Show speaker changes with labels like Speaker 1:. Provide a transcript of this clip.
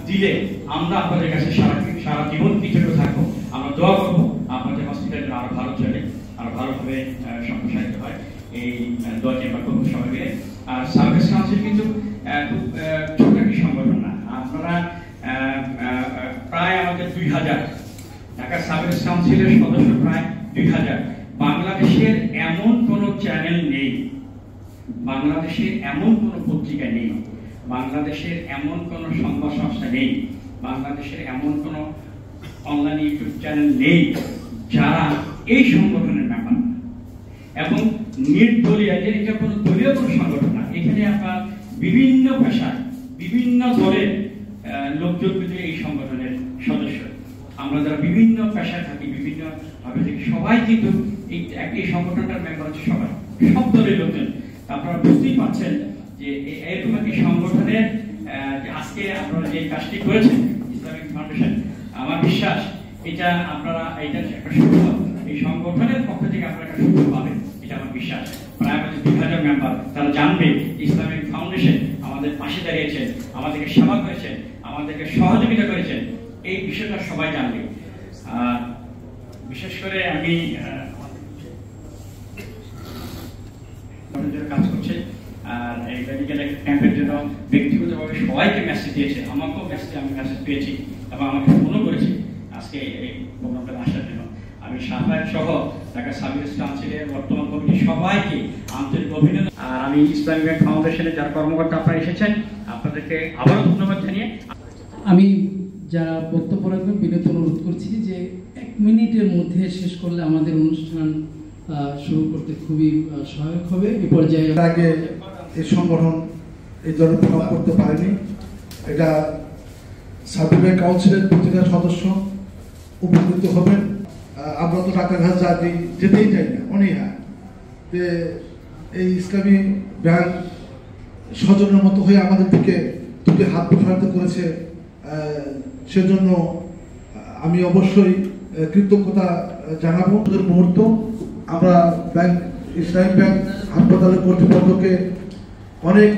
Speaker 1: দিলে আমরা আপনাদের কাছে সারা জীবন কৃতজ্ঞ থাকবো। আমরা দোয়া করবো আপনাদের হসপিটালটা আরো ভালো চলে, আরো ভালোভাবে সম্প্রসারিত হয়। এই দোয়াটি আমরা করবো সবাই মিলে। আর সার্ভিস কাউন্সিল কিন্তু খুব ছোট একটি সংগঠন না। আপনারা প্রায় আমাদের 2000 ঢাকা সার্ভিস কাউন্সিলের সদস্য প্রায় 2000। বাংলাদেশের এমন কোন চ্যানেল নেই, বাংলাদেশের এমন কোন পত্রিকা নেই, বাংলাদেশের এমন কোন সংবাদ সংস্থা নেই, বাংলাদেশের এমন কোন অনলাইন ইউটিউব চ্যানেল নেই যারা এই সংগঠনের ব্যাপার এবং নির্দলীয়, এটা কোনো দলীয় কোনো সংগঠন না। এখানে আপনার বিভিন্ন পেশার বিভিন্ন দলের লোকজন কিন্তু এই সংগঠনের সদস্য। আমরা যারা বিভিন্ন পেশায় থাকি, বিভিন্ন ভাবে থাকি, সবাই কিন্তু এই সংগঠনটার মেম্বার হচ্ছে সবাই, সব দলের লোকজন। আপনারা বুঝতেই পারছেন যে এরকম একটি সংগঠনের আজকে আপনারা যে কাজটি করেছেন ইসলামিক ফাউন্ডেশন, আমার বিশ্বাস এটা আপনারা এটা একটা সুফল, এই সংগঠনের পক্ষ থেকে আপনারা একটা সুফল পাবেন, এটা আমার বিশ্বাস। প্রায় আমাদের 2000 মেম্বার, তারা জানবে ইসলামিক ফাউন্ডেশন আমাদের পাশে দাঁড়িয়েছেন, আমাদেরকে সেবা করেছেন, আমাদেরকে সহযোগিতা করেছেন, এই বিষয়টা সবাই জানবে। বিশেষ করে আমি কাজ করছে আর এই মেডিকেল ক্যাম্পের জন্য ব্যক্তিগতভাবে সবাইকে মেসেজ দিয়েছে, আমাকেও আমি মেসেজ পেয়েছি এবং আমাকে ফোনও করেছি আজকে এই প্রোগ্রামটা আসার জন্য। আমি সাহেব সহ ঢাকা সার্ভিস কাউন্সিলের বর্তমান কমিটির সবাইকে আন্তরিক অভিনন্দন। আর আমি ইসলামিক ফাউন্ডেশনের যারা কর্মকর্তা আপনারা এসেছেন, আপনাদেরকে আবারও ধন্যবাদ জানিয়ে
Speaker 2: আমি যারা বক্তব্য রাখবেন বিনীত অনুরোধ করছি যে 1 মিনিটের মধ্যে শেষ করলে আমাদের অনুষ্ঠান শুরু করতে খুবই সহায়ক হবে। এই পর্যায়ে
Speaker 3: আগে এই সংগঠন এই ধরনের প্রভাব করতে পারেনি। এটা সার্ভিস কাউন্সিলের প্রতিটা সদস্য উপকৃত হবেন। আমরা তো টাকা ঘাস যেতেই চাই না, অনীহা যে এই ইসলামী ব্যাংক স্বজনের মতো হয়ে আমাদের দিকে দুটি হাত প্রসারিত করেছে, সেজন্য আমি অবশ্যই কৃতজ্ঞতা জানাবো। মুহূর্ত আমরা ব্যাংক ইসলামী ব্যাংক হাসপাতালের কর্তৃপক্ষকে অনেক